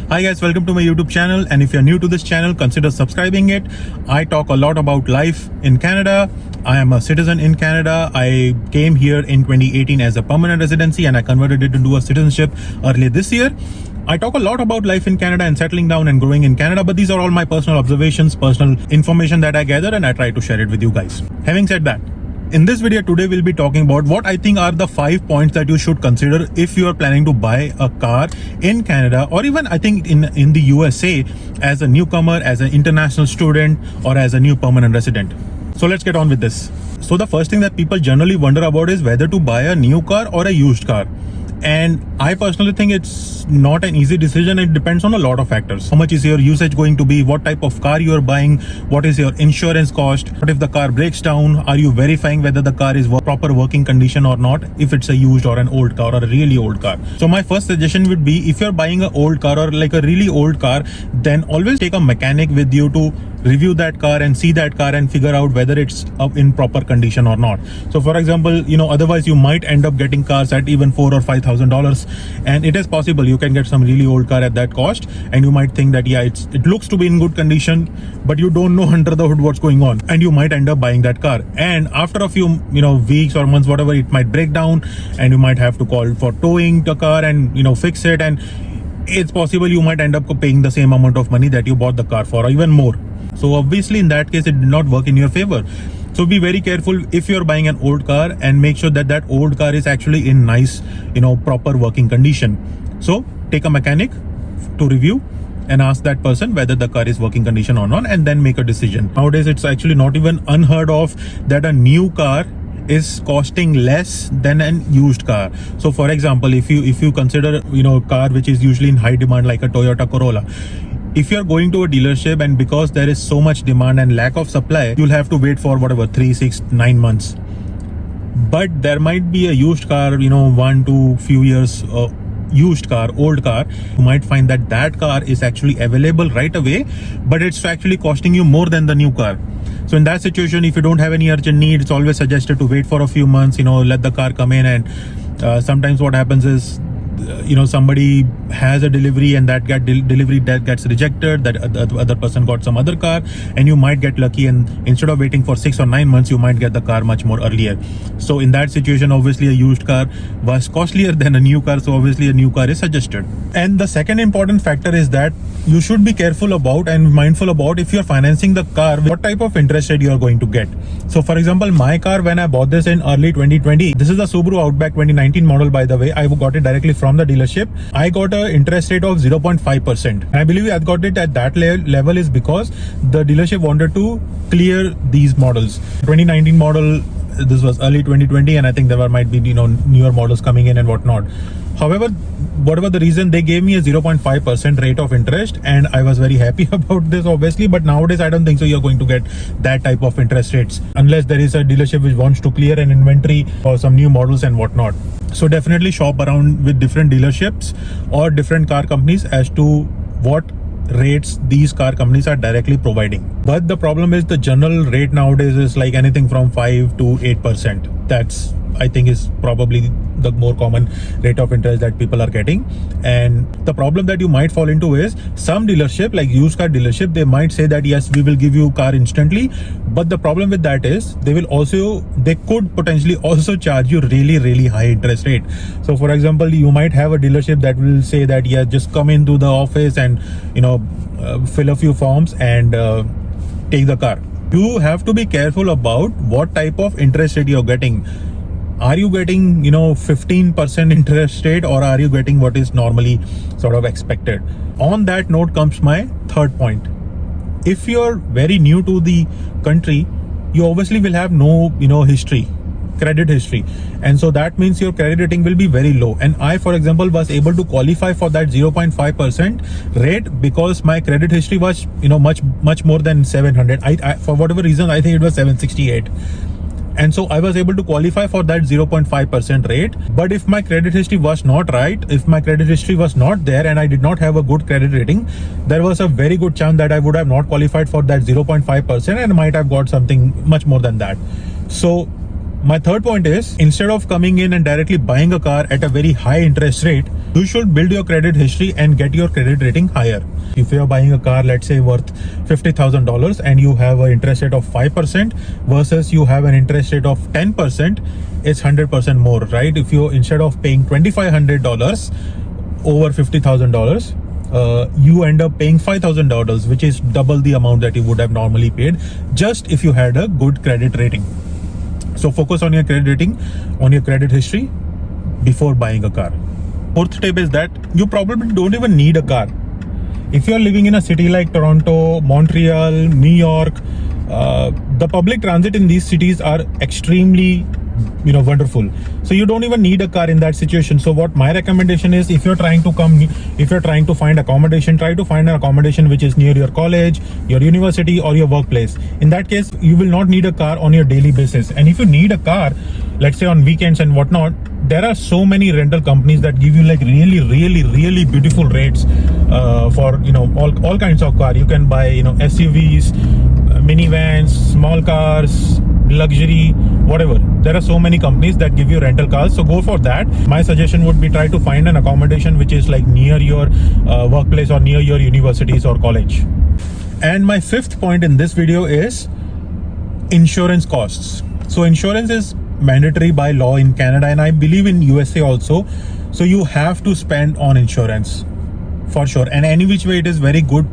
Hi guys, welcome to my YouTube channel, and if you're new to this channel, consider subscribing it. I talk a lot about life in Canada. I am a citizen in Canada. I came here in 2018 as a permanent residency and I converted it into a citizenship earlier this year. I talk a lot about life in Canada and settling down and growing in Canada, but these are all my personal observations, personal information that I gather, and I try to share it with you guys. Having said that, in this video today, we'll be talking about what I think are the 5 points that you should consider if you are planning to buy a car in Canada, or even I think in the USA as a newcomer, as an international student, or as a new permanent resident. So let's get on with this. So the first thing that people generally wonder about is whether to buy a new car or a used car. And I personally think it's not an easy decision. It depends on a lot of factors. How much is your usage going to be? What type of car you are buying? What is your insurance cost? What if the car breaks down? Are you verifying whether the car is proper working condition or not? If it's a used or an old car or a really old car. So my first suggestion would be, if you're buying an old car or like a really old car, then always take a mechanic with you to review that car and see that car and figure out whether it's in proper condition or not. So for example, otherwise you might end up getting cars at even $4,000 or $5,000, and it is possible you can get some really old car at that cost, and you might think that it looks to be in good condition, but you don't know under the hood what's going on, and you might end up buying that car. And after a few weeks or months, whatever, it might break down and you might have to call for towing the car and fix it, and it's possible you might end up paying the same amount of money that you bought the car for, or even more. So obviously in that case, it did not work in your favor. So be very careful if you're buying an old car, and make sure that that old car is actually in nice, proper working condition. So take a mechanic to review and ask that person whether the car is working condition or not, and then make a decision. Nowadays, it's actually not even unheard of that a new car is costing less than an used car. So for example, if you consider a car which is usually in high demand, like a Toyota Corolla, if you're going to a dealership and because there is so much demand and lack of supply, you'll have to wait for 3, 6, 9 months. But there might be a used car, 1 to few years used car, old car, you might find that car is actually available right away, but it's actually costing you more than the new car. So in that situation, if you don't have any urgent need, it's always suggested to wait for a few months, let the car come in. And sometimes what happens is, somebody has a delivery and that delivery that gets rejected, that the other person got some other car, and you might get lucky, and instead of waiting for 6 or 9 months, you might get the car much more earlier. So in that situation, obviously a used car was costlier than a new car, so obviously a new car is suggested. And the second important factor is that you should be careful about and mindful about, if you're financing the car, what type of interest rate you are going to get. So for example, my car, when I bought this in early 2020, this is the Subaru Outback 2019 model, by the way. I got it directly from the dealership. I got an interest rate of 0.5%. I believe I got it at that level is because the dealership wanted to clear these models. 2019 model, this was early 2020, and I think there might be newer models coming in and whatnot. However, whatever the reason, they gave me a 0.5% rate of interest, and I was very happy about this, obviously. But nowadays, I don't think so you're going to get that type of interest rates unless there is a dealership which wants to clear an inventory or some new models and whatnot. So definitely shop around with different dealerships or different car companies as to what rates these car companies are directly providing. But the problem is, the general rate nowadays is like anything from 5 to 8%. That's, I think, is probably the more common rate of interest that people are getting. And the problem that you might fall into is, some dealership, like used car dealership, they might say that yes, we will give you car instantly, but the problem with that is they could potentially also charge you really high interest rate. So for example, you might have a dealership that will say that yeah, just come into the office and fill a few forms and take the car. You have to be careful about what type of interest rate you're getting. Are you getting 15% interest rate, or are you getting what is normally sort of expected? On that note comes my third point. If you're very new to the country, you obviously will have no credit history, and so that means your credit rating will be very low. And I, for example, was able to qualify for that 0.5% rate because my credit history was much more than 700. I for whatever reason, I think it was 768. And so I was able to qualify for that 0.5% rate. But if my credit history was not right, if my credit history was not there, and I did not have a good credit rating, there was a very good chance that I would have not qualified for that 0.5% and might have got something much more than that. So my third point is, instead of coming in and directly buying a car at a very high interest rate, You should build your credit history and get your credit rating higher. If you are buying a car, let's say worth $50,000 and you have an interest rate of 5% versus you have an interest rate of 10%, it's 100% more, right? If you, instead of paying $2,500 over $50,000, you end up paying $5,000, which is double the amount that you would have normally paid, just if you had a good credit rating. So focus on your credit rating, on your credit history before buying a car. Fourth tip is that you probably don't even need a car. If you're living in a city like Toronto, Montreal, New York, the public transit in these cities are extremely wonderful. So you don't even need a car in that situation. So what my recommendation is, if you're trying to find accommodation, try to find an accommodation which is near your college, your university, or your workplace. In that case, you will not need a car on your daily basis. And if you need a car, let's say on weekends and whatnot, there are so many rental companies that give you like really beautiful rates for all kinds of car. You can buy SUVs, minivans, small cars, luxury, whatever. There are so many companies that give you rental cars, so go for that. My suggestion would be try to find an accommodation which is like near your workplace or near your universities or college. And my fifth point in this video is insurance costs. So insurance is mandatory by law in Canada, and I believe in USA also. So you have to spend on insurance for sure, and any which way it is very good.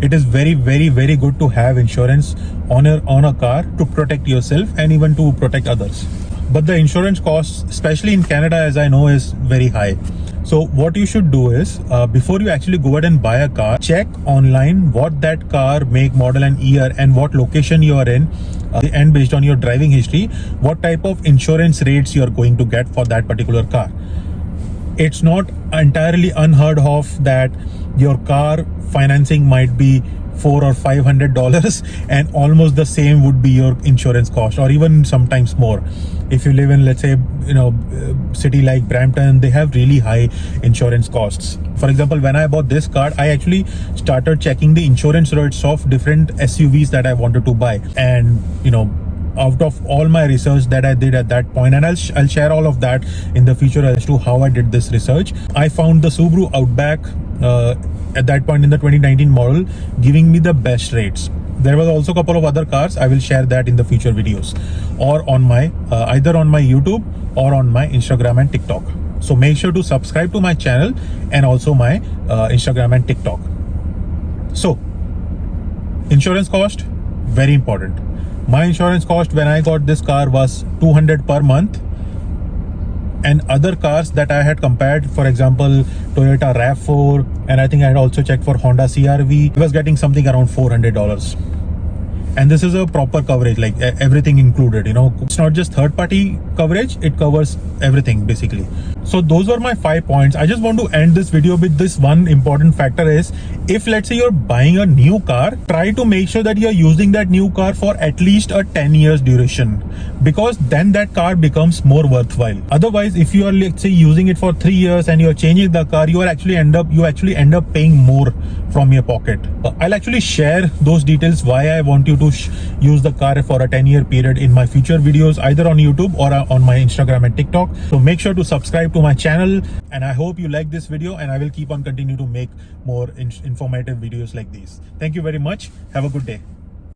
It is very good to have insurance on a car to protect yourself and even to protect others. But the insurance costs, especially in Canada, as I know, is very high. So what you should do is, before you actually go ahead and buy a car, check online what that car make, model and year, and what location you are in, and based on your driving history, what type of insurance rates you are going to get for that particular car. It's not entirely unheard of that your car financing might be $400 or $500 and almost the same would be your insurance cost, or even sometimes more. If you live in, let's say, city like Brampton, they have really high insurance costs. For example, when I bought this car, I actually started checking the insurance rates of different SUVs that I wanted to buy, and out of all my research that I did at that point, and I'll share all of that in the future as to how I did this research, I found the Subaru Outback at that point in the 2019 model giving me the best rates. There was also a couple of other cars. I will share that in the future videos, or on my either on my YouTube or on my Instagram and TikTok. So make sure to subscribe to my channel and also my Instagram and TikTok. So insurance cost, very important. My insurance cost when I got this car was $200 per month, and other cars that I had compared, for example, Toyota RAV4, and I think I had also checked for Honda CR-V, I was getting something around $400. And this is a proper coverage, like everything included, it's not just third party coverage, it covers everything basically. So those were my 5 points. I just want to end this video with this one important factor is, if let's say you're buying a new car, try to make sure that you're using that new car for at least a 10 years duration, because then that car becomes more worthwhile. Otherwise, if you are, let's say, using it for 3 years and you're changing the car, you actually end up paying more from your pocket. I'll actually share those details why I want you to use the car for a 10-year period in my future videos, either on YouTube or on my Instagram and TikTok. So make sure to subscribe to my channel, and I hope you like this video, and I will keep on continue to make more informative videos like these. Thank you very much. Have a good day.